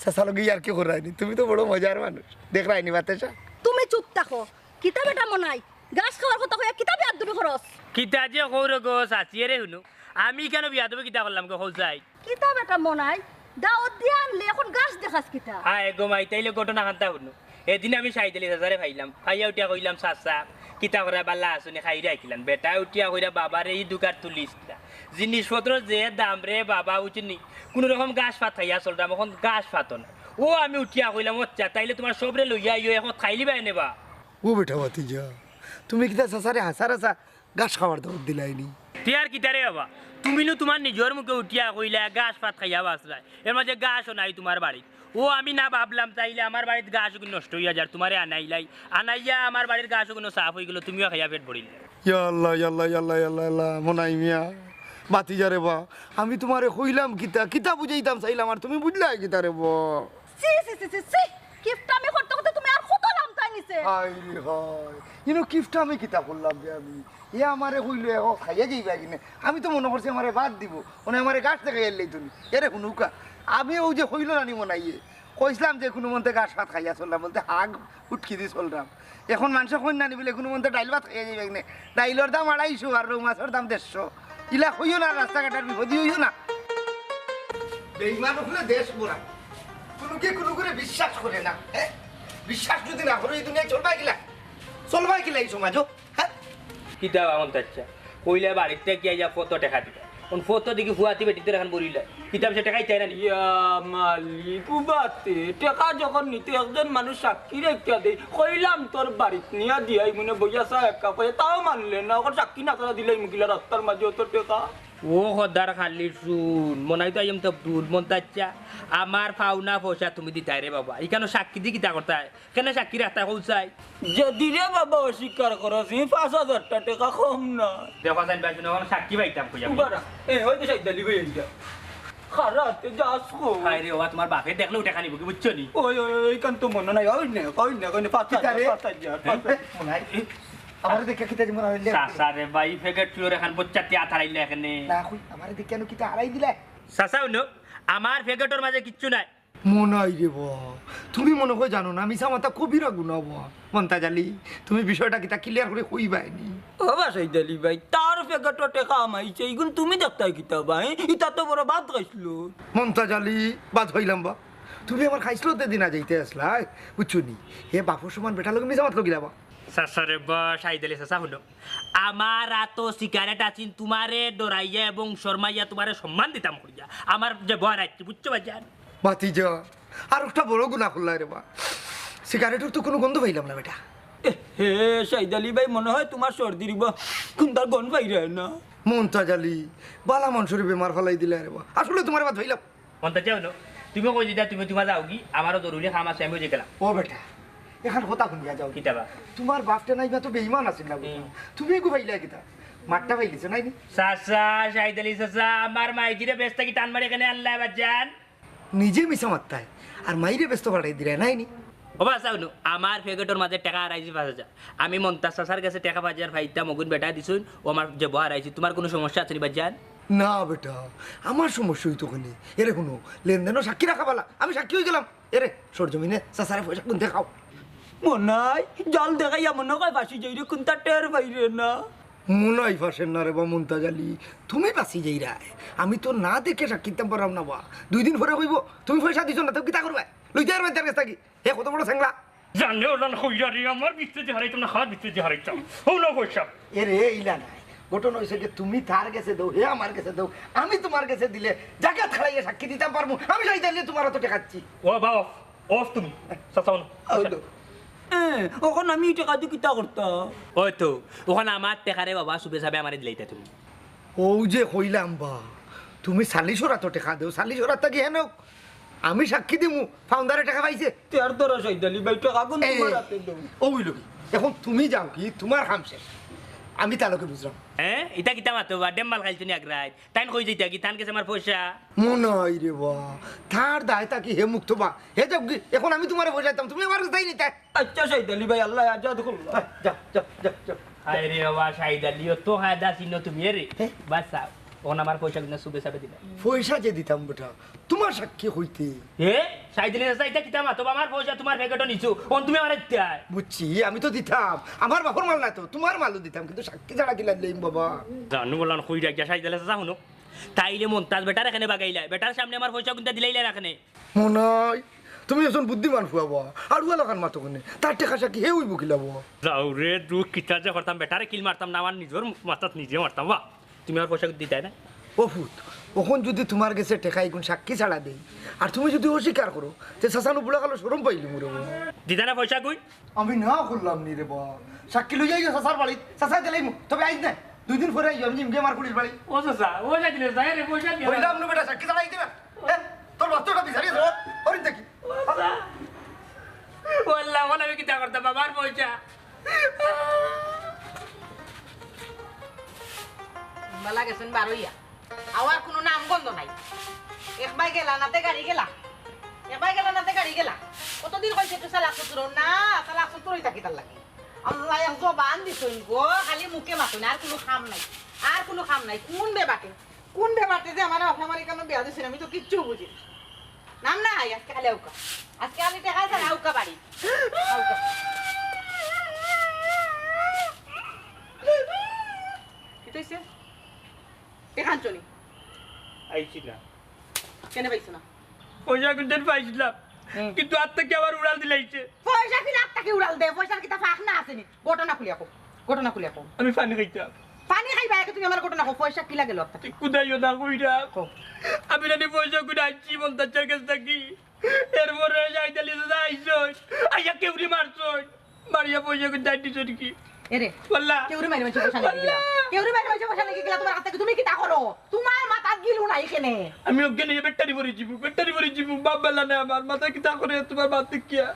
সাসা লগে আর কি করাইনি তুমি তো বড় মজার মানুষ দেখ রাইনি বাতেশা তুমি চুপ থাকো কিতাব এটা মনাই গাছ খাওয়ার কথা কইয়া কিতাবে আর দুটো খরচ কিতা যে কৌর গো সাচিয়ে রে শুনো আমি কেন বিয়া দেবো কিতা করলাম গো হৌসাই কিতাব এটা মনাই দাওয়াত দিয়ে আনলে এখন গাছ দেখাস কিতা হ্যাঁ গো মাই তাইলে ঘটনা খান্তা শুনো এদিন আমি 47,000 পাইলাম খাইয়া উঠিয়া কইলাম চাচা কিতা করে বাল্লা আসুনি খাই রাখিলাম বেটা উঠিয়া কইরা বাবার এই দুকার তুলিস জিনিসপত্র যে দাম রে বাবা উচিনি কোনো রকম গাছ পাত খাইয়া চলতাম এখন গাছ পাতো না ও আমি উঠিয়া কইলাম আচ্ছা তাইলে তোমার সবরে লইয়া ইয়ে এখন খাইলি বাই নেবা ও বেটা পাতি যা তুমি কিতা সাসারে হাসার আসা গাছ খাওয়ার দাওয়াত দিলাইনি তিয়ার কিতা রে বাবা তুমি তোমার নিজের মুখে উঠিয়া কইলা গাছ পাত খাইয়া বাসলাই এর মাঝে গাছও নাই তোমার বাড়িতে ও আমি না ভাবলাম তাইলে আমার বাড়ির গাছগুলো নষ্ট হইয়া যার তোমারে আনাইয়া আমার বাড়ির গাছগুলো সাফ হয়ে গেল তুমিও খাইয়া পেট ভরিলে ইয়াল্লাহ ইয়াল্লাহ ইয়াল্লাহ ইয়াল্লাহ ইয়াল্লাহ মনাই মিয়া বাতি যা রে বা আমি তোমারে কইলাম কিতা কিতা বুঝাইতাম চাইলাম আর তুমি বুঝলা কিতা রে বা সি সি সি সি সি গিফট আমি করতে করতে তুমি আর কত নাম তাই নিছে হাই রে হাই ইনো গিফট আমি কিতা করলাম যে আমি এ আমারে কইলো এখন খাইয়া যাইবা কিনে আমি তো মনে করছি আমারে বাদ দিব মানে আমারে গাছ থেকে এলেই তুমি এরে শুনুকা আমি ও যে কইলো রানি মনাইয়ে কইছিলাম যে কোনো মন্তে গাছ ভাত খাইয়া চললাম বলতে হাগ উটকি দিয়ে চললাম এখন মানুষ কন্যা নিবিলে কোনো মন্তে ডাইল ভাত খাইয়া যাইবা কিনে ডাইলর দাম 250 আর রৌ মাছের দাম 150 ইলা হইও না রাস্তাঘাটের বিপদই হইও না বেইমান হলে দেশ মোরা কোনো কে কোনো করে বিশ্বাস করে না হ্যাঁ বিশ্বাস যদি না করে এই দুনিয়ায় চলবাই কিলা এই সমাজ হ্যাঁ কিতা আমন তাচ্ছা কইলা বাড়িতে গিয়া যা ফটো দেখা দিবা কোন ফটো দেখি ফুয়াতি বেটিতে এখন বলিলা কিতাব সে টাকাই চাই না ইয়া মালিক উবাতে টাকা যখন নিতে একজন মানুষ সাক্ষী রেখে দেয় কইলাম তোর বাড়িতে নিয়ে দিয়াই মনে বইয়া চা একা কয়ে তাও মানলে না ওর সাক্ষী না করা দিলাই মুখিলা রাস্তার মাঝে অত টাকা ও খদ্দার খালি শুন মনাই তো আইম তো আব্দুল মন্তাজা আমার পাওনা পয়সা তুমি দিতাই রে বাবা এখানে সাক্ষী দি কিতা করতাই কেন সাক্ষী রাখতা কৌসাই যদি রে বাবা অস্বীকার করস 5,000 টাকা কম না দেখা যাই বাজু না সাক্ষী পাইতাম কইয়া উবারা এ হইতে সাইদালি ভাই এইটা খারাতে যাস কো হাই রে বাবা তোমার বাপে দেখলে উঠে খানিব কি বুঝছো নি ওই ওই ওই কান তো মনে নাই ওই নে 5,000 মনাই আমার দেখে কিতা যে মনে হইলে সাসা রে ভাই ফেগেট চুরে খান বচ্চা তিয়া থারাইলে এখানে না কই আমার দেখে কেন কিতা হারাই দিলা সাসা উনো আমার ফেগেটর মাঝে কিচ্ছু নাই মনাই রে বা তুমি মনে হয় জানো না মিছা মাথা কবিরা গুণ মন্তাজ আলী তুমি বিষয়টা কিতা ক্লিয়ার করে কইবাইনি ও সাইদালি ভাই তার ফেগাটো টাকা আমাইছে ইগুন তুমি দেখতাই কিতা ভাই ইতা তো বড় বাদ গাইছিল মন্তাজ আলী বাদ হইলাম বা তুমি আমার খাইছিল তে দিনা যাইতে আসলা বুঝছো নি হে বাপুর সমান বেটা লোক মিছা মাত লগিলা বা সাসা রে বা সাইদালি সাসা হলো আমার আতো সিগারেট আছিন তোমারে ডরাইয়া এবং শর্মাইয়া তোমারে সম্মান দিতাম করিয়া আমার যে বয় রাখছি বুঝছো বাজান ভাতিজা আর একটা বড় গুণা করলা রে বা সিগারেটের তো কোনো গন্ধ পাইলাম না বেটা হে সাইদালি ভাই মনে হয় তোমার সর্দি রিব কোনটার গন বাইরে না মন্তাজ আলী বালা মানুষের বেমার ফেলাই দিলে রে বা আসলে তোমার বাদ হইলাম মন্তা যাও না তুমি কই দিতা তুমি তোমার যাও কি আমারও জরুরি কাম আছে আমি যে গেলাম ও বেটা এখন কথা শুনিয়া যাও কিতাবা তোমার বাপটা নাই বা তো বেইমান আছে না তুমি এগু পাইলা কিতা মাঠটা পাইলিছে নাই নি সাসা সাইদালি সাসা আমার মাইজিরে ব্যস্ত কি টান মারি এখানে আল্লাহ বাজান নিজে মিছা মাত্তায় আর মাইরে ব্যস্ত পাঠাই দিলে নাই নি ও বা চাও আমার ফেগেটর মাঝে টাকা হারাইছি 5,000 আমি মন্তাজ সাসার কাছে টাকা 5,000 ফাইতা মগুন বেটা দিছুন ও আমার যে বহার হারাইছি তোমার কোনো সমস্যা আছে নি বাজান না বেটা আমার সমস্যা হইতো ওখানে এরে কোনো লেনদেনও সাক্ষী রাখা বলা আমি সাক্ষী হয়ে গেলাম এরে সরজমিনে চাচারে পয়সা কোন দেখাও মনাই জল দেখাইয়া মনে হয় ফাঁসি যাই রে কোনটা টের বাইরে না মনাই ফাঁসের না রে বা মন্তাজ আলী তুমি বাঁচি যাই রায় আমি তো না দেখে সাক্ষী দিতাম পারাম না বা 2 দিন পরে কইব তুমি পয়সা দিছ না তো কিতা করবে লইতে আর তার কাছে থাকি হে কত বড় স্যাংলা জানলে ওলান হইরা রে আমার বিস্তে যে হারাইতাম না হাত বিস্তে যে হারাইতাম হলো পয়সা এরে ইলা নাই ঘটনা হয়েছে যে তুমি তার কাছে দাও হে আমার কাছে দাও আমি তোমার কাছে দিলে জায়গা ছাড়াইয়া সাক্ষী দিতাম পারবো আমি যাই দিলে তোমার তো টেকাচ্ছি ও বাবা অফ তুমি সাসাউন ওখন আমি টাকা দিয়ে কিতা করতাম ওই তো ওখানে আমার টেকারে বাবা সুবে সাবে আমারে দিলাইতা তুমি ও যে কইলাম বা তুমি সালিশরা তো টেকা দেও সালিশরা তাকে হেন আমি সাক্ষী দিমু ফাউন্ডারে টাকা পাইছে তের তোরা সাইদালি ভাই টাকা কোন তোমার হাতে দাও ওই লোক এখন তুমি যাও কি তোমার কাম শেষ আমি তালকে বুঝলাম হ্যাঁ এটা কিতা মাতো বা ডেম্বাল খাইছো নি আগরাই তাইন কই যাইতা কি তান কাছে আমার পয়সা মনাই রে বা তার দায় তাকি হে মুক্ত বা হে যাও কি এখন আমি তোমারে বোঝাইতাম তুমি আমার কাছে দাই নিতে আচ্ছা সাইদালি ভাই আল্লাহ আজাদ করলো যা যা যা যা আরে রে বাবা শাহিদা লিও তো হায়দা সিনো তুমি রে বাসা ওন আমার পয়সা কিনা সুবে সাবে দিলা পয়সা যে দিতাম বেটা তোমার সাক্ষী হইতে হে শাহিদা লিও সাইতা কিতা মাতো আমার পয়সা তোমার প্যাকেটও নিছো ওন তুমি আমারে দিতাই বুঝছি আমি তো দিতাম আমার বাপর মাল না তো তোমার মালও দিতাম কিন্তু সাক্ষী ছাড়া কি লাগলেই বাবা জানু বললাম কই রাখিয়া শাহিদা লিও সাহুনো তাইলে মন্তাজ বেটার এখানে বাগাইলা বেটার সামনে আমার পয়সা কিন্তু দিলাইলা এখানে মনাই তুমি একজন বুদ্ধিমান ফুয়াবো আর ওয়া লাগান মাতো কোনে তার টাকা সাক্ষী হে উইব কিলাবো যাও রে দু কিতা যে করতাম বেটারে কিল মারতাম না আমার নিজের মাথাত নিজে মারতাম বা তুমি আমার পয়সা দিতাই না ও ফুট ওখন যদি তোমার কাছে টেকা এগুন সাক্ষী ছাড়া দেই আর তুমি যদি অস্বীকার করো যে শাসানো বুড়া কালো সরম পাইলি মুরে দিতা না পয়সা কই আমি না করলাম নি রে বা সাক্ষী লই যাই শাসার বাড়ি শাসা দিলাই তবে আইজ না 2 দিন পরে আইও আমি জিমকে মার কুড়ির বাড়ি ও চাচা ও যাই দিলে যাই রে পয়সা দিয়া কইলাম না বেটা সাক্ষী ছাড়াই দিবা তোর বাচ্চাটা বিচারি ধর হরিণ দেখি ওয়াল্লাহ ওলা আমি কিতা করতাম বাবার পয়সা বালা গেছেন বারইয়া আওয়ার কোনো নাম গন্ধ নাই একবার গেলা নাতে গাড়ি গেলা একবার গেলা নাতে গাড়ি গেলা কতদিন কইছে তো সালাক সুতুর না সালাক সুতুরই থাকি তার লাগে আল্লাহ এক জবান দিছুন গো খালি মুখে মাতুন আর কোনো কাম নাই কোন বেবাটে যে আমার আপনার কেন বিয়া দিছেন আমি তো কিচ্ছু বুঝি নাম না আজকে খালি আজকে আমি দেখা যায় আউকা বাড়ি আউকা কি হইছে দেখান চলি আইছি না কেন পাইছো না পয়সা কিন্তু পাইছিলাম কিন্তু আর থেকে আবার উড়াল দিলাইছে পয়সা কি রাতটাকে উড়াল দে পয়সার কি তা ফাঁক না আসেনি ঘটনা খুলিয়া কো আমি পানি খাইতাম পানি খাইবা একে তুমি আমার ঘটনা কো পয়সা কি লাগে লতা কুদাইও না কইরা আমি জানি পয়সা কুদা আইছি মন্তাজের কাছে থাকি এরপরে যাইতালি আইছো আইয়া কেউরি মারছো মারিয়া পয়সা কুদা দিছো কি এরে বললা কেউরে মারি মারি বসা লাগি গেলা কেউরে মারি মারি বসা লাগি গেলা তোমার হাতে তুমি কি তা করো তোমার মাথা গিলু না এখানে আমি ওকে নিয়ে ব্যাটারি ভরে জীবু বাপ বেলা না আমার মাথা কি তা করে তোমার বাদ কিয়া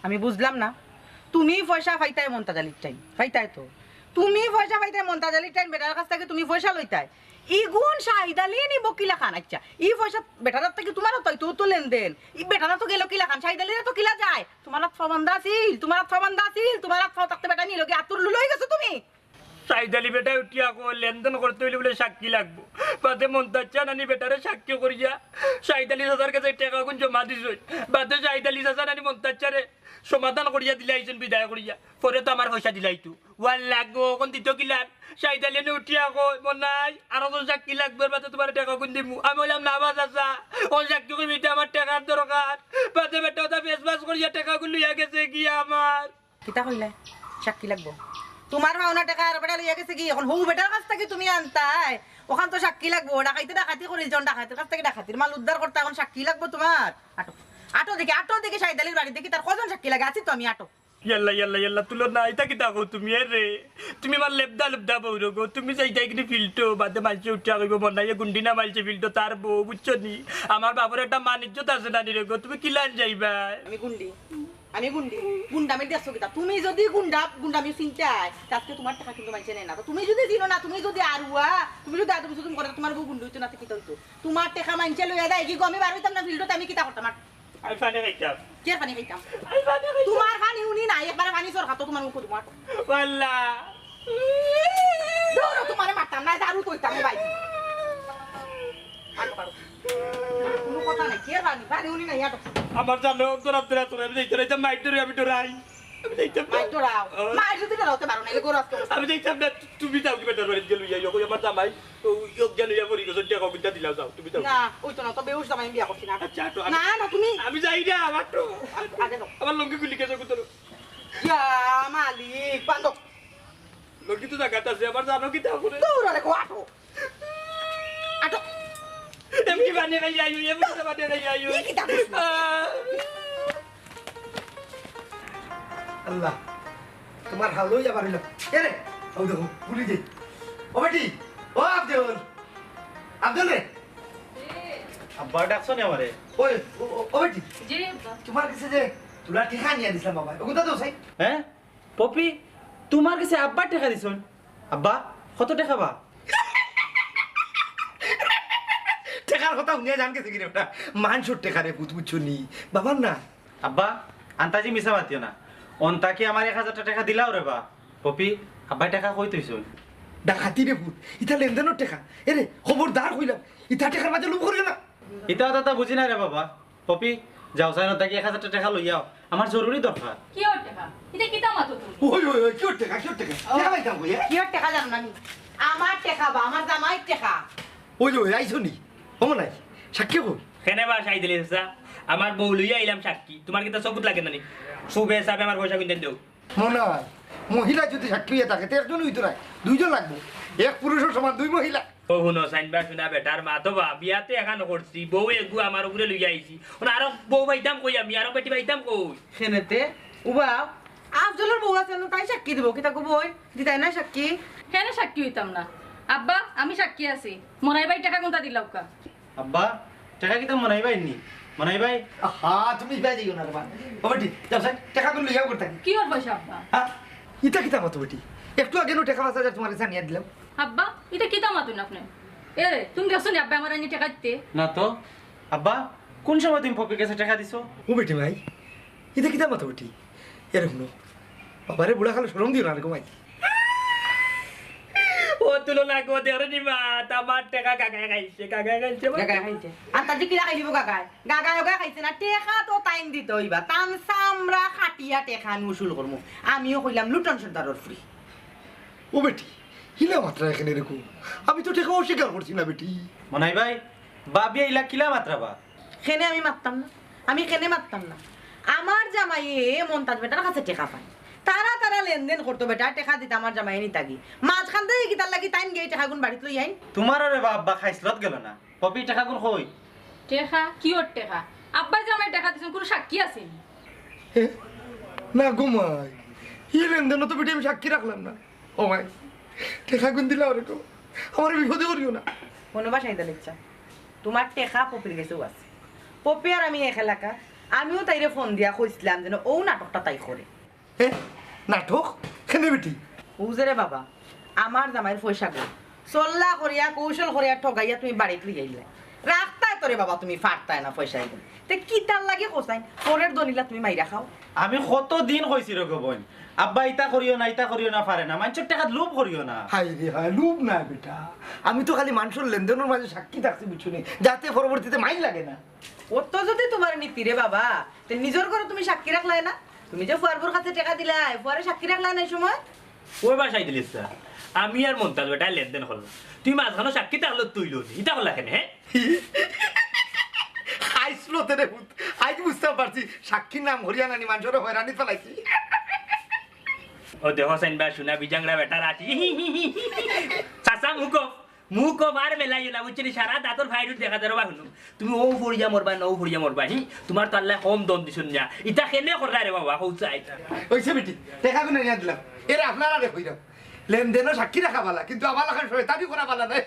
আমি বুঝলাম না তুমি পয়সা পাইতাই মন্তাজালির টাইম পাইতাই তো তুমি পয়সা পাইতাই মন্তাজালির টাইম বেটার কাছ থেকে তুমি পয়সা লইতাই ই গুণ শাহিদালি নি বকিলা খান আচ্ছা ই পয়সা বেটার থেকে তোমার তো লেনদেন ই বেটারা তো গেল কিলা খান শাহিদালি তো কিলা যায় তোমার হাত ফবান্দা আছিল তোমার হাত ফাও থাকতে বেটা নিল কি আতুর লই গেছো তুমি সাইদালি বেটা উঠিয়া কো লেনদেন করতে হইলে বলে সাক্ষী লাগবো বাদে মন্তাজ নানি বেটারে সাক্ষী করিয়া সাইদালি দাদার কাছে টাকা গুণ জমা দিছ বাদে সাইদালি দাদা নানি মন্তাজরে সমাধান করিয়া দিলাইছেন বিদায় করিয়া পরে তো আমার পয়সা দিলাইতো ওয়াল লাগবো কোন দিত কিলান সাইদালি নে উঠিয়া কো মনাই আর তো সাক্ষী লাগবে বাদে তোমার টাকা গুণ দিমু আমি বললাম না বাস আসা ও সাক্ষী কই বিটা আমার টাকার দরকার বাদে বেটা ওটা ফেসবাস করিয়া টাকা গুণ লইয়া গেছে কি আমার কিতা কইলে সাক্ষী লাগবো তোমার মাওনা টাকা আর বেটা লইয়া গেছে কি এখন হউ বেটার কাছ থেকে তুমি আনতাই ওখান তো সাক্ষী লাগবো ডাকাতি করিল জন ডাকাতির কাছ থেকে ডাকাতির মাল উদ্ধার করতে এখন সাক্ষী লাগবো তোমার আটো দেখি শাহিদালির বাড়ি দেখি তার কজন সাক্ষী লাগে আছি তো আমি আটো ইয়াল্লা তুলনা এটা কি তাকো তুমি রে তুমি আমার লেবদা বউরো গো তুমি যাইতাই কিনি ফিল্টো বাদে মালছে উঠিয়া কইব মনাইয়ে গুন্ডিনা মালছে ফিল্টো তার বউ বুঝছো নি আমার বাবার একটা মানিজ্যত আছে নানি রে গো তুমি কিলান যাইবা আমি গুন্ডামি দেখছো কিতা তুমি যদি গুন্ডামি চিন্তাই তাতে তোমার টাকা কিন্তু মানছে না তো তুমি যদি দিনো না তুমি যদি আরুয়া তুমি যদি আদু তুমি করে তোমার বউ গুন্ডু হইতো না কি হইতো তোমার টাকা মানছে লইয়া দেয় কি গো আমি বার হইতাম না ফিল্ডতে আমি কিতা করতাম আমি পানি খাইতাম কে পানি খাইতাম তোমার পানি উনি না একবার পানি সর খাতো তোমার মুখ তোমার ওয়াল্লা দৌড়ো তোমারে মারতাম না দারু কইতাম ভাই কোনো কথা নাই কে পানি উনি না ইয়াটো আমার জানো তোরা আমি যাইতাম আমি ডরাই আমি যাইতাম মাই যদি ডরাতে পারো না এগো রাস্তা আমি যাইতাম না তুমি যাও কি বেটার বাড়ি গেল ইয়া কই আমার জামাই যোগ জ্ঞান ইয়া পরি গেছে টাকা কইতা দিলাও যাও তুমি যাও না ওই তো না তো বেউস জামাই বিয়া করছি না আচ্ছা তো না তুমি আমি যাই না আমার তো আগে দাও আমার লঙ্গি গুলি কেসে কুতর ইয়া মালিক পান্দো লঙ্গি তো জায়গাটা আছে আমার জানো কি তা করে দৌড়া রে আটো এমনি বানে গাই আইও এমনি বানে গাই আইও কি তা কইছ আল্লাহ তোমার হাল লইয়া পারিল এরে ও দেখো ভুলি যাই ও বেটি ও আব্দুল রে আব্বা ডাকছো নি আমারে ওই ও বেটি জি আব্বা তোমার কাছে যে তুলা ঠিকা নিয়ে দিছিলাম বাবা ওগুলো তো সাই হ্যাঁ পপি তোমার কাছে আব্বা টাকা দিছন আব্বা কত টাকা বা টেকার কথা শুনিয়া জান গেছে কিরে ওটা মানসুর টেকা রে বুঝছো নি বাবার না আব্বা আন্তাজি মিছা মাতিও না অন্তাকে আমার 1000 টাকা দিলাও রে বা পপি আব্বাই টাকা কই তুইছুন ডাকাতি রে ভূত ইটা লেনদেনের টেকা এরে খবরদার কইলাম ইটা টেকার মাঝে লোভ করিও না ইটা দাদা বুঝি না রে বাবা পপি যাও সাইন তাকে 1000 টাকা লইয়াও আমার জরুরি দরকার কি ওর টাকা এটা কিতা মাতো তুমি ওই কি টেকা টেকা পাইতাম কই কি টাকা জানো না আমি আমার টাকা বা আমার জামাই টাকা ওই আইছনি ও নাই সাক্ষী কই কেনে বা সাই দিলি চাচা আমার বউ লইয়া আইলাম সাক্ষী তোমার কি তা চকুত লাগে না নি শুবে সাবে আমার পয়সা কিনতে দেও মনাই মহিলা যদি সাক্ষী হয়ে থাকে তো একজন হইতো না দুইজন লাগবো এক পুরুষের সমান দুই মহিলা ও হুনো সাইনবা শুনা বেটার মা তো বা বিয়াতে এখানে করছি বউ এগু আমার উপরে লইয়া আইছি ওনা আরো বউ পাইতাম কই আমি আরো বেটি পাইতাম কই সেনেতে উবা আফজলের বউ আছে তাই সাক্ষী দিব কি তাকো বই দিতাই না সাক্ষী কেন সাক্ষী হইতাম না আব্বা আমি সাক্ষী আছি মনাই ভাই টাকা কোনটা দিলাও কা আব্বা টাকা কি তো মনাই ভাই নি মনাই ভাই হ্যাঁ তুমি বাই দিও না রে বা ও বেটি যাও সাই টাকা তুমি লইয়া করতে কি ওর পয়সা আব্বা হ্যাঁ ইটা কিতা মতো বেটি একটু আগে নো টাকা 5000 তোমার কাছে নিয়ে দিলাম আব্বা এটা কিতা মাতুন আপনি এরে তুমি দেখছো নি আব্বা আমার আনি টাকা দিতে না তো আব্বা কোন সময় তুমি পপির কাছে টাকা দিছো ও বেটি ভাই এটা কিতা মতো বেটি এরকম বাবারে বুড়া খালো শরম দিও না রে মাই ও তুলনা গো দেরে নি মা আমার টাকা কাকা খাইছে গাগা খাইছে আর তাজি কি লাগাই দিব গাগায় গাগা খাইছে না টাকা তো টাইম দিতে হইবা তাম সামরা খাটিয়া টাকা উসুল করমু আমিও কইলাম লুটন সর্দারর ফ্রি ও বেটি হিলা মাত্রা এখানে রেখো আমি তো টাকা অস্বীকার করছি না বেটি মনাই ভাই বাবি ইলা কিলা মাত্রা বা খেনে আমি মারতাম না আমি খেনে মারতাম না আমার জামাইয়ে মন্তাজ বেটার কাছে টাকা পায় তারা লেনদেন করতো বেটা টাকা দিতে আমার জামাই নি তাগি মাঝখান থেকে কি তার লাগি টাইম গিয়ে টাকা গুণ বাড়িতে লই আইন তোমার রে বাবা খাইছলত গেল না পপি টাকা কোন কই টাকা কি ওর টাকা আব্বা যে আমার টাকা দিছেন কোনো সাক্ষী আছে না ঘুমাই এই লেনদেনও তো বেটি আমি সাক্ষী রাখলাম না। ও মাই টেকা গুন দিলা ওরে তো আমার বিপদে করিও না। কোনো বাসায় দিতে ইচ্ছা তোমার টেকা পপির গেছেও আছে। পপি আর আমি এক এলাকা, আমিও তাইরে ফোন দিয়া কইছিলাম যেন ও নাটকটা তাই করে। নাটক কেন বেটি? বুঝরে বাবা, আমার জামাইয়ের পয়সা গো চল্লা করিয়া কৌশল করিয়া ঠগাইয়া তুমি বাড়িতে লিয়ে আইলে, রাখতাই তোরে বাবা তুমি ফাটতাই না পয়সা এগুলো। তে কি তার লাগে কোসাই পরের দনিলা তুমি মাইরা খাও। আমি কত দিন কইছি রে বোন, আব্বা ইটা করিও না পারে না, মানুষের টাকা লোভ করিও না। হাই রে হাই, লুপ না বেটা, আমি তো খালি মানুষের লেনদেনের মাঝে সাক্ষী থাকছি পিছনে, যাতে পরবর্তীতে মাইল লাগে না। অত যদি তোমার নীতি রে বাবা, তে নিজের ঘরে তুমি সাক্ষী রাখলাই না? তুমি যে ফুয়ারবুর কাছে টাকা দিলাই, ফুয়ারে সাক্ষী রাখলাই না এই সময়? ওই বাসায় দিলিস স্যার, আমি আর মন্তাজ বেটা লেনদেন করলাম, তুই মাঝখানে সাক্ষী তাহলে তুই লোনি ইটা করলা কেন? হ্যাঁ আইসলো তেরে ভূত, আজ বুঝতে পারছি সাক্ষীর নাম হরিয়ানা নি মানুষের হয়রানি ফেলাইছি। ও দেহ সাইন বা শুনা বিজাংরা বেটা রাটি চাচা মুখ আর মেলাইও না বুঝছি, সারা দাঁতর ভাইরুট দেখা দেরো বা শুনো তুমি ও ফরিয়া মরবা নৌ ফরিয়া মরবা হি, তোমার তো আল্লাহ কম দন দিছুন না, ইটা কেনে করলা রে বাবা কৌচাই ওইসে বেটি টেকা গুনে নিয়ে দিলাম, এরা আপনারা রে হইলাম লেনদেনও সাক্ষী রাখা পালা, কিন্তু আমার লাখান শয়তানি করা পালা নাই।